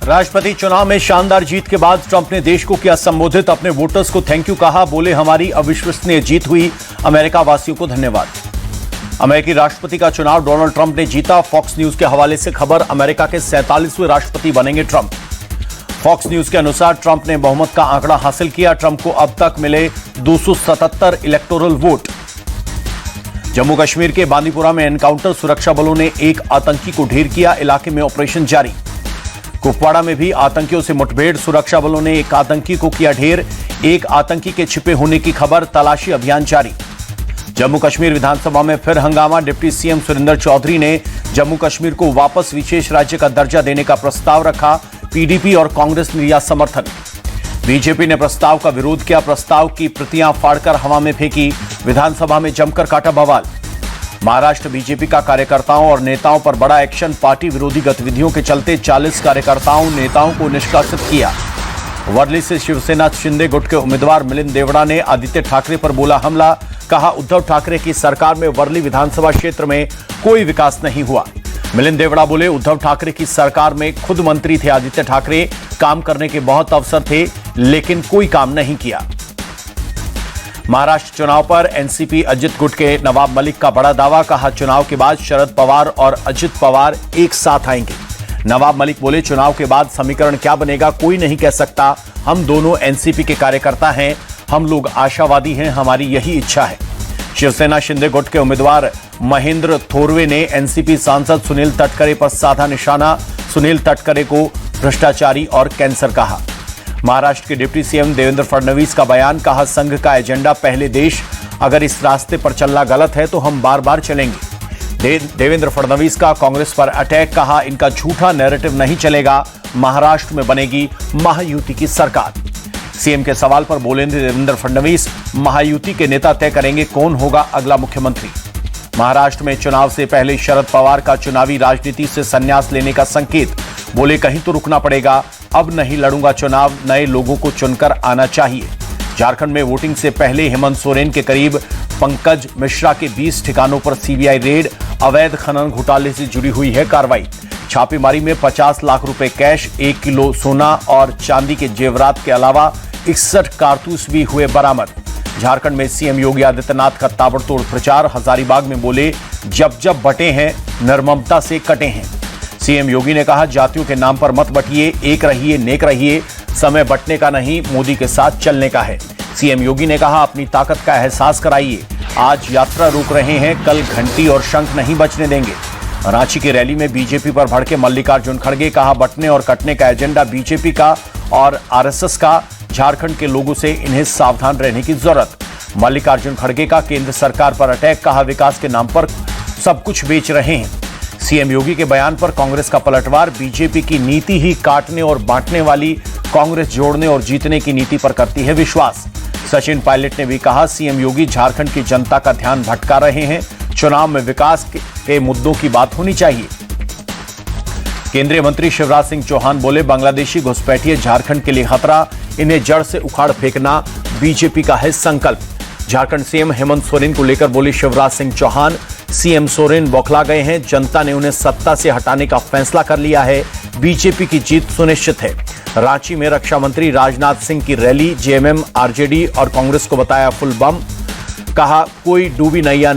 राष्ट्रपति चुनाव में शानदार जीत के बाद ट्रंप ने देश को किया संबोधित। अपने वोटर्स को थैंक यू कहा। बोले, हमारी अविश्वसनीय जीत हुई, अमेरिका वासियों को धन्यवाद। अमेरिकी राष्ट्रपति का चुनाव डोनाल्ड ट्रंप ने जीता। फॉक्स न्यूज के हवाले से खबर, अमेरिका के 47वें राष्ट्रपति बनेंगे ट्रंप। फॉक्स न्यूज के अनुसार ट्रंप ने बहुमत का आंकड़ा हासिल किया। ट्रंप को अब तक मिले 277 इलेक्टोरल वोट। जम्मू कश्मीर के बांदीपुरा में एनकाउंटर, सुरक्षा बलों ने एक आतंकी को ढेर किया। इलाके में ऑपरेशन जारी। कुपवाड़ा में भी आतंकियों से मुठभेड़, सुरक्षा बलों ने एक आतंकी को किया ढेर। एक आतंकी के छिपे होने की खबर, तलाशी अभियान जारी। जम्मू कश्मीर विधानसभा में फिर हंगामा। डिप्टी सीएम सुरेंद्र चौधरी ने जम्मू कश्मीर को वापस विशेष राज्य का दर्जा देने का प्रस्ताव रखा। पीडीपी और कांग्रेस ने दिया समर्थन। बीजेपी ने प्रस्ताव का विरोध किया। प्रस्ताव की प्रतियां फाड़कर हवा में फेंकी। विधानसभा में जमकर काटा बवाल। महाराष्ट्र बीजेपी का कार्यकर्ताओं और नेताओं पर बड़ा एक्शन। पार्टी विरोधी गतिविधियों के चलते 40 कार्यकर्ताओं नेताओं को निष्कासित किया। वर्ली से शिवसेना शिंदे गुट के उम्मीदवार मिलिंद देवड़ा ने आदित्य ठाकरे पर बोला हमला। कहा, उद्धव ठाकरे की सरकार में वर्ली विधानसभा क्षेत्र में कोई विकास नहीं हुआ। मिलिंद देवड़ा बोले, उद्धव ठाकरे की सरकार में खुद मंत्री थे आदित्य ठाकरे, काम करने के बहुत अवसर थे लेकिन कोई काम नहीं किया। महाराष्ट्र चुनाव पर एनसीपी अजित गुट के नवाब मलिक का बड़ा दावा। कहा, चुनाव के बाद शरद पवार और अजित पवार एक साथ आएंगे। नवाब मलिक बोले, चुनाव के बाद समीकरण क्या बनेगा कोई नहीं कह सकता। हम दोनों एनसीपी के कार्यकर्ता हैं, हम लोग आशावादी हैं, हमारी यही इच्छा है। शिवसेना शिंदे गुट के उम्मीदवार महेंद्र थोरवे ने एनसीपी सांसद सुनील तटकरे पर साधा निशाना। सुनील तटकरे को भ्रष्टाचारी और कैंसर कहा। महाराष्ट्र के डिप्टी सीएम देवेंद्र फडणवीस का बयान। कहा, संघ का एजेंडा पहले देश, अगर इस रास्ते पर चलना गलत है तो हम बार बार चलेंगे। देवेंद्र फडणवीस का कांग्रेस पर अटैक। कहा, इनका झूठा नैरेटिव नहीं चलेगा, महाराष्ट्र में बनेगी महायुति की सरकार। सीएम के सवाल पर बोले देवेंद्र फडणवीस, महायुति के नेता तय करेंगे कौन होगा अगला मुख्यमंत्री। महाराष्ट्र में चुनाव से पहले शरद पवार का चुनावी राजनीति से संन्यास लेने का संकेत। बोले, कहीं तो रुकना पड़ेगा, अब नहीं लड़ूंगा चुनाव, नए लोगों को चुनकर आना चाहिए। झारखंड में वोटिंग से पहले हेमंत सोरेन के करीब पंकज मिश्रा के 20 ठिकानों पर सीबीआई रेड। अवैध खनन घोटाले से जुड़ी हुई है कार्रवाई। छापेमारी में 50 लाख रुपए कैश, 1 किलो सोना और चांदी के जेवरात के अलावा 61 कारतूस भी हुए बरामद। झारखंड में सीएम योगी आदित्यनाथ का ताबड़तोड़ प्रचार। हजारीबाग में बोले, जब जब बटे हैं निर्ममता से कटे हैं। सीएम योगी ने कहा, जातियों के नाम पर मत बटिए, एक रहिए, नेक रहिए, समय बटने का नहीं, मोदी के साथ चलने का है। सीएम योगी ने कहा, अपनी ताकत का एहसास कराइए, आज यात्रा रोक रहे हैं, कल घंटी और शंख नहीं बजने देंगे। रांची की रैली में बीजेपी पर भड़के मल्लिकार्जुन खड़गे। कहा, बटने और कटने का एजेंडा बीजेपी का और आरएसएस का, झारखंड के लोगों से इन्हें सावधान रहने की जरूरत। मल्लिकार्जुन खड़गे का केंद्र सरकार पर अटैक। कहा, विकास के नाम पर सब कुछ बेच रहे हैं। सीएम योगी के बयान पर कांग्रेस का पलटवार। बीजेपी की नीति ही काटने और बांटने वाली, कांग्रेस जोड़ने और जीतने की नीति पर करती है विश्वास। सचिन पायलट ने भी कहा, सीएम योगी झारखंड की जनता का ध्यान भटका रहे हैं, चुनाव में विकास के मुद्दों की बात होनी चाहिए। केंद्रीय मंत्री शिवराज सिंह चौहान बोले, बांग्लादेशी घुसपैठिए झारखंड के लिए खतरा, इन्हें जड़ से उखाड़ फेंकना बीजेपी का है संकल्प। झारखंड सीएम हेमंत सोरेन को लेकर बोले शिवराज सिंह चौहान, सीएम सोरेन बौखला गए हैं, जनता ने उन्हें सत्ता से हटाने का फैसला कर लिया है, बीजेपी की जीत सुनिश्चित है। रांची में रक्षा मंत्री राजनाथ सिंह की रैली। जेएमएम, आरजेडी और कांग्रेस को बताया फुल बम। कहा, कोई डूबी नैया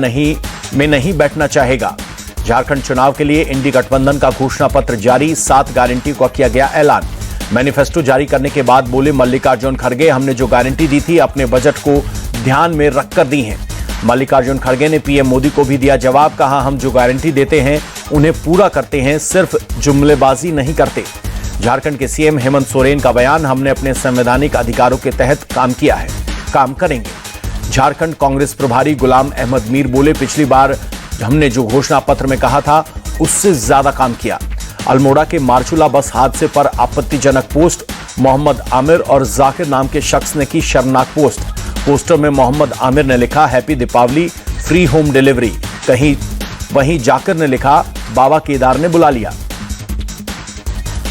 में नहीं बैठना चाहेगा। झारखंड चुनाव के लिए इंडी गठबंधन का घोषणा पत्र जारी। 7 गारंटी का किया गया ऐलान। मैनिफेस्टो जारी करने के बाद बोले मल्लिकार्जुन खड़गे, हमने जो गारंटी दी थी अपने बजट को ध्यान में रखकर दी है। मल्लिकार्जुन खड़गे ने पीएम मोदी को भी दिया जवाब। कहा, हम जो गारंटी देते हैं उन्हें पूरा करते हैं, सिर्फ जुमलेबाजी नहीं करते। झारखंड के सीएम हेमंत सोरेन का बयान, हमने अपने संवैधानिक अधिकारों के तहत काम किया है, काम करेंगे। झारखंड कांग्रेस प्रभारी गुलाम अहमद मीर बोले, पिछली बार हमने जो घोषणा पत्र में कहा था उससे ज्यादा काम किया। अल्मोड़ा के मारचूला बस हादसे पर आपत्तिजनक पोस्ट। मोहम्मद आमिर और जाकिर नाम के शख्स ने की शर्मनाक पोस्ट। पोस्टर में मोहम्मद आमिर ने लिखा, happy Deepawali, free home delivery. वहीं जाकिर ने लिखा, बाबा केदार ने बुला लिया।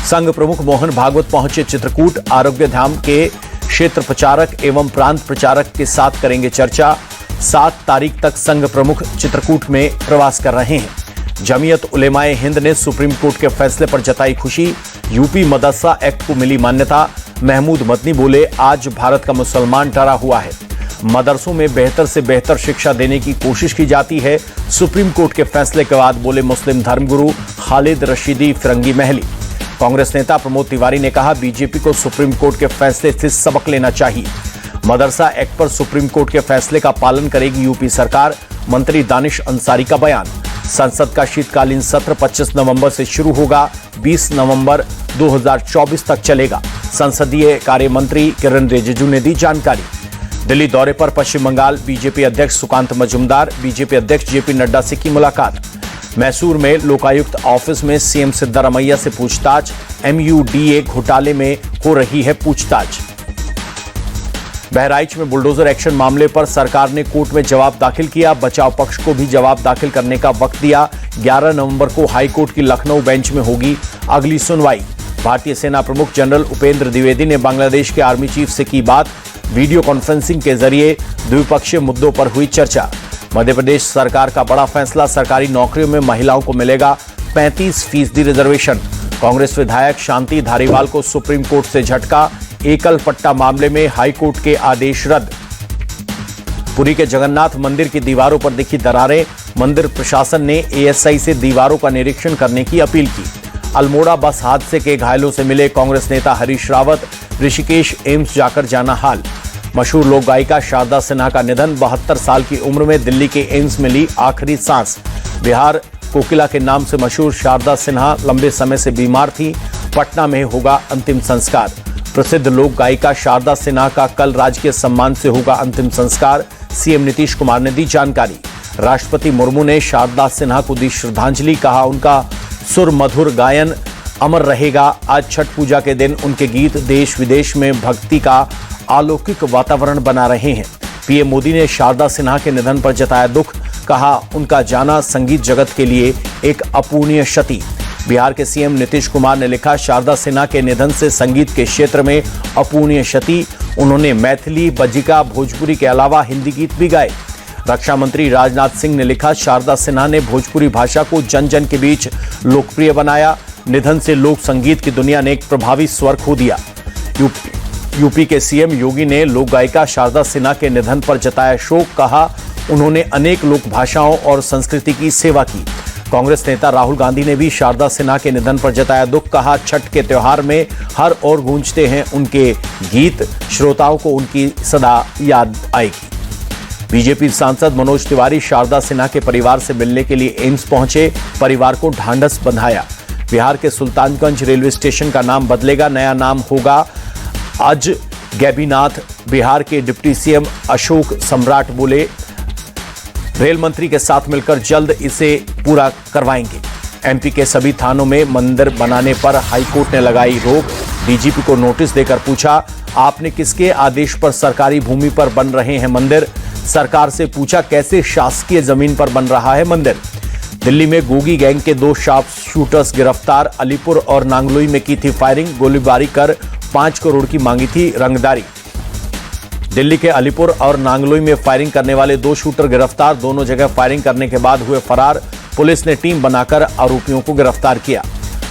संघ प्रमुख मोहन भागवत पहुंचे चित्रकूट। आरोग्य धाम के क्षेत्र प्रचारक एवं प्रांत प्रचारक के साथ करेंगे चर्चा। 7 तारीख तक संघ प्रमुख चित्रकूट में प्रवास कर रहे हैं। जमीयत उलेमाए हिंद ने सुप्रीम कोर्ट के फैसले पर जताई खुशी। यूपी मदरसा एक्ट को मिली मान्यता। महमूद मदनी बोले, आज भारत का मुसलमान डरा हुआ है। मदरसों में बेहतर से बेहतर शिक्षा देने की कोशिश की जाती है। सुप्रीम कोर्ट के फैसले के बाद बोले मुस्लिम धर्मगुरु खालिद रशीदी फिरंगी महली। कांग्रेस नेता प्रमोद तिवारी ने कहा, बीजेपी को सुप्रीम कोर्ट के फैसले से सबक लेना चाहिए। मदरसा एक्ट पर सुप्रीम कोर्ट के फैसले का पालन करेगी यूपी सरकार। मंत्री दानिश अंसारी का बयान। संसद का शीतकालीन सत्र 25 नवंबर से शुरू होगा, 20 नवंबर 2024 तक चलेगा। संसदीय कार्य मंत्री किरण रिजिजू ने दी जानकारी। दिल्ली दौरे पर पश्चिम बंगाल बीजेपी अध्यक्ष सुकांत मजूमदार, बीजेपी अध्यक्ष जेपी नड्डा से की मुलाकात। मैसूर में लोकायुक्त ऑफिस में सीएम सिद्धारमैया से पूछताछ। MUDA घोटाले में हो रही है पूछताछ। बहराइच में बुलडोजर एक्शन मामले पर सरकार ने कोर्ट में जवाब दाखिल किया। बचाव पक्ष को भी जवाब दाखिल करने का वक्त दिया। 11 नवंबर को हाईकोर्ट की लखनऊ बेंच में होगी अगली सुनवाई। भारतीय सेना प्रमुख जनरल उपेंद्र द्विवेदी ने बांग्लादेश के आर्मी चीफ से की बात। वीडियो कॉन्फ्रेंसिंग के जरिए द्विपक्षीय मुद्दों पर हुई चर्चा। मध्य प्रदेश सरकार का बड़ा फैसला, सरकारी नौकरियों में महिलाओं को मिलेगा 35% रिजर्वेशन। कांग्रेस विधायक शांति धारीवाल को सुप्रीम कोर्ट से झटका। एकल पट्टा मामले में हाईकोर्ट के आदेश रद्द। पुरी के जगन्नाथ मंदिर की दीवारों पर दिखी दरारें। मंदिर प्रशासन ने ASI से दीवारों का निरीक्षण करने की अपील की। अल्मोड़ा बस हादसे के घायलों से मिले कांग्रेस नेता हरीश रावत। ऋषिकेश एम्स जाकर जाना हाल। मशहूर लोक गायिका शारदा सिन्हा का निधन। 72 साल की उम्र में दिल्ली के एम्स में ली आखिरी सांस। बिहार कोकिला के नाम से मशहूर शारदा सिन्हा लंबे समय से बीमार थी। पटना में होगा अंतिम संस्कार। प्रसिद्ध लोक गायिका शारदा सिन्हा का कल राजकीय सम्मान से होगा अंतिम संस्कार। सीएम नीतीश कुमार ने दी जानकारी। राष्ट्रपति मुर्मू ने शारदा सिन्हा को दी श्रद्धांजलि। कहा, उनका सुर मधुर गायन अमर रहेगा। आज छठ पूजा के दिन उनके गीत देश विदेश में भक्ति का अलौकिक वातावरण बना रहे हैं। पीएम मोदी ने शारदा सिन्हा के निधन पर जताया दुख। कहा, उनका जाना संगीत जगत के लिए एक अपूरणीय क्षति। बिहार के सीएम नीतीश कुमार ने लिखा, शारदा सिन्हा के निधन से संगीत के क्षेत्र में अपूरणीय क्षति। उन्होंने मैथिली, बज्जिका, भोजपुरी के अलावा हिंदी गीत भी गाए। रक्षा मंत्री राजनाथ सिंह ने लिखा, शारदा सिन्हा ने भोजपुरी भाषा को जन जन के बीच लोकप्रिय बनाया। निधन से लोक संगीत की दुनिया ने एक प्रभावी स्वर खो दिया। यूपी के सीएम योगी ने लोक गायिका शारदा सिन्हा के निधन पर जताया शोक। कहा, उन्होंने अनेक लोक भाषाओं और संस्कृति की सेवा की। कांग्रेस नेता राहुल गांधी ने भी शारदा सिन्हा के निधन पर जताया दुख। कहा, छठ के त्योहार में हर ओर गूंजते हैं उनके गीत, श्रोताओं को उनकी सदा याद आएगी। बीजेपी सांसद मनोज तिवारी शारदा सिन्हा के परिवार से मिलने के लिए एम्स पहुंचे। परिवार को ढांढस बंधाया। बिहार के सुल्तानगंज रेलवे स्टेशन का नाम बदलेगा। नया नाम होगा अज गैबीनाथ। बिहार के डिप्टी सीएम अशोक सम्राट बोले, रेल मंत्री के साथ मिलकर जल्द इसे पूरा करवाएंगे। एमपी के सभी थानों में मंदिर बनाने पर हाईकोर्ट ने लगाई रोक। डीजीपी को नोटिस देकर पूछा, आपने किसके आदेश पर सरकारी भूमि पर बन रहे हैं मंदिर? सरकार से पूछा, कैसे शासकीय जमीन पर बन रहा है मंदिर? दिल्ली में गोगी गैंग के 2 शार्प शूटर्स गिरफ्तार। अलीपुर और नांगलोई में की थी फायरिंग। गोलीबारी कर 5 करोड़ की मांगी थी रंगदारी। दिल्ली के अलीपुर और नांगलोई में फायरिंग करने वाले 2 शूटर गिरफ्तार। दोनों जगह फायरिंग करने के बाद हुए फरार। पुलिस ने टीम बनाकर आरोपियों को गिरफ्तार किया।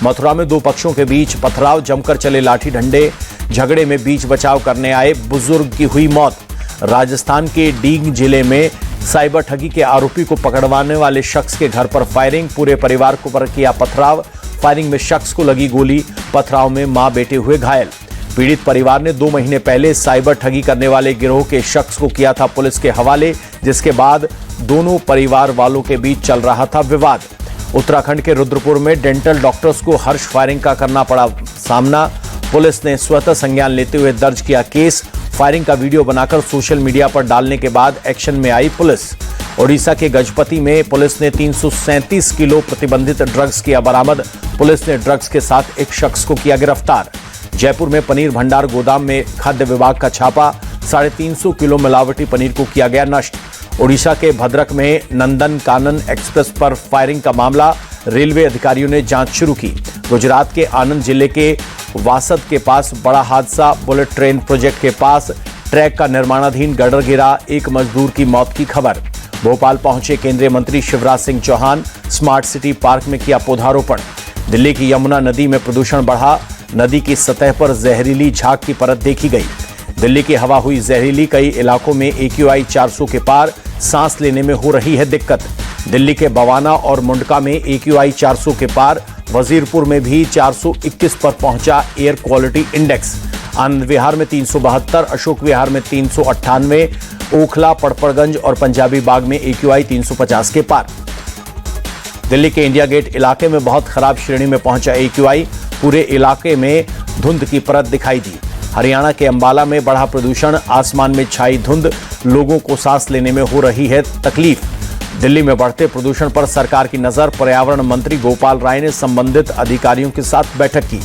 मथुरा में 2 पक्षों के बीच पथराव। जमकर चले लाठी डंडे। झगड़े में बीच बचाव करने आए बुजुर्ग की हुई मौत। राजस्थान के डींग जिले में साइबर ठगी के आरोपी को पकड़वाने वाले शख्स के घर पर फायरिंग। पूरे परिवार को पर किया पथराव। फायरिंग में शख्स को लगी गोली। पथराव में मां बेटे हुए घायल। पीड़ित परिवार ने 2 महीने पहले साइबर ठगी करने वाले गिरोह के शख्स को किया था पुलिस के हवाले, जिसके बाद दोनों परिवार वालों के बीच चल रहा था विवाद। उत्तराखंड के रुद्रपुर में डेंटल डॉक्टर्स को हर्ष फायरिंग का करना पड़ा सामना। पुलिस ने स्वतः संज्ञान लेते हुए दर्ज किया केस। फायरिंग का वीडियो बनाकर सोशल मीडिया पर डालने के बाद एक्शन में आई पुलिस। ओडिशा के गजपति में पुलिस ने 337 किलो प्रतिबंधित ड्रग्स किया बरामद। पुलिस ने ड्रग्स के साथ एक शख्स को किया गिरफ्तार। जयपुर में पनीर भंडार गोदाम में खाद्य विभाग का छापा। 350 किलो मिलावटी पनीर को किया गया नष्ट। ओडिशा के भद्रक में नंदन कानन एक्सप्रेस पर फायरिंग का मामला। रेलवे अधिकारियों ने जांच शुरू की। गुजरात के आनंद जिले के वासद के पास बड़ा हादसा। बुलेट ट्रेन प्रोजेक्ट के पास ट्रैक का निर्माणाधीन गर्डर गिरा। 1 मजदूर की मौत की खबर। भोपाल पहुंचे केंद्रीय मंत्री Shivraj Singh Chouhan, smart city park में किया पौधारोपण। दिल्ली की यमुना नदी में प्रदूषण बढ़ा, नदी की सतह पर जहरीली झाग की परत देखी गई। दिल्ली की हवा हुई जहरीली, कई इलाकों में AQI 400 के पार, सांस लेने में हो रही है दिक्कत। दिल्ली के बवाना और मुंडका में AQI 400 के पार, वजीरपुर में भी 421 पर पहुंचा air quality index. Anand Vihar में 372, अशोक विहार में 398, ओखला, पड़पड़गंज और पंजाबी बाग में AQI 350 के पार। दिल्ली के इंडिया गेट इलाके में बहुत खराब श्रेणी में पहुंचा AQI, पूरे इलाके में धुंध की परत दिखाई दी। हरियाणा के अंबाला में बढ़ा प्रदूषण, आसमान में छाई धुंध, लोगों को सांस लेने में हो रही है तकलीफ। दिल्ली में बढ़ते प्रदूषण पर सरकार की नजर, पर्यावरण मंत्री गोपाल राय ने संबंधित अधिकारियों के साथ बैठक की।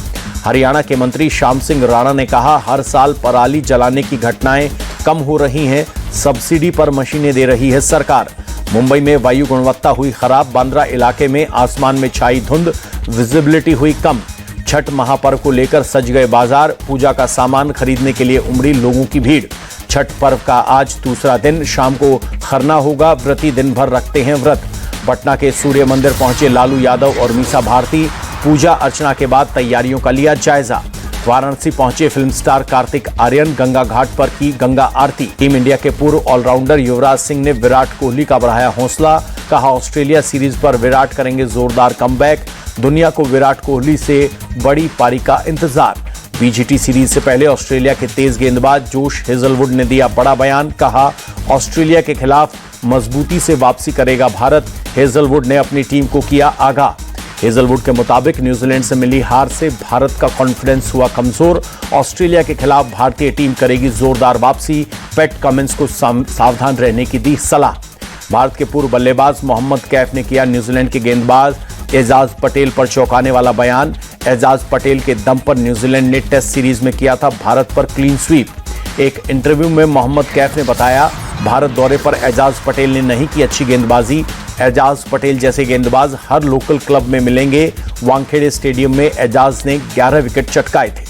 हरियाणा के मंत्री श्याम सिंह राणा ने कहा, हर साल पराली जलाने की घटनाएं कम हो रही हैं, सब्सिडी पर मशीनें दे रही है सरकार। मुंबई में वायु गुणवत्ता हुई खराब, बांद्रा इलाके में आसमान में छाई धुंध, विजिबिलिटी हुई कम। छठ महापर्व को लेकर सज गए बाजार, पूजा का सामान खरीदने के लिए उमड़ी लोगों की भीड़। छठ पर्व का आज दूसरा दिन, शाम को खरना होगा, व्रती दिन भर रखते हैं व्रत। पटना के सूर्य मंदिर पहुंचे लालू यादव और मीसा भारती, पूजा अर्चना के बाद तैयारियों का लिया जायजा। वाराणसी पहुंचे फिल्म स्टार कार्तिक आर्यन, गंगा घाट पर की गंगा आरती। टीम इंडिया के पूर्व ऑलराउंडर युवराज सिंह ने विराट कोहली का बढ़ाया हौसला, कहा ऑस्ट्रेलिया सीरीज पर विराट करेंगे जोरदार कमबैक, दुनिया को विराट कोहली से बड़ी पारी का इंतजार। BGT सीरीज से पहले ऑस्ट्रेलिया के तेज गेंदबाज जोश हेजलवुड ने दिया बड़ा बयान, कहा ऑस्ट्रेलिया के खिलाफ मजबूती से वापसी करेगा भारत। हेजलवुड ने अपनी टीम को किया आगाह। हेजलवुड के मुताबिक न्यूजीलैंड से मिली हार से भारत का कॉन्फिडेंस हुआ कमजोर, ऑस्ट्रेलिया के खिलाफ भारतीय टीम करेगी जोरदार वापसी। पैट कमिंस को सावधान रहने की दी सलाह। भारत के पूर्व बल्लेबाज मोहम्मद कैफ ने किया न्यूजीलैंड के गेंदबाज एजाज पटेल पर चौंकाने वाला बयान। एजाज पटेल के दम पर न्यूजीलैंड ने टेस्ट सीरीज में किया था भारत पर क्लीन स्वीप। एक इंटरव्यू में मोहम्मद कैफ ने बताया, भारत दौरे पर एजाज पटेल ने नहीं की अच्छी गेंदबाजी। एजाज पटेल जैसे गेंदबाज हर लोकल क्लब में मिलेंगे। वानखेड़े स्टेडियम में एजाज ने 11 विकेट चटकाए थे।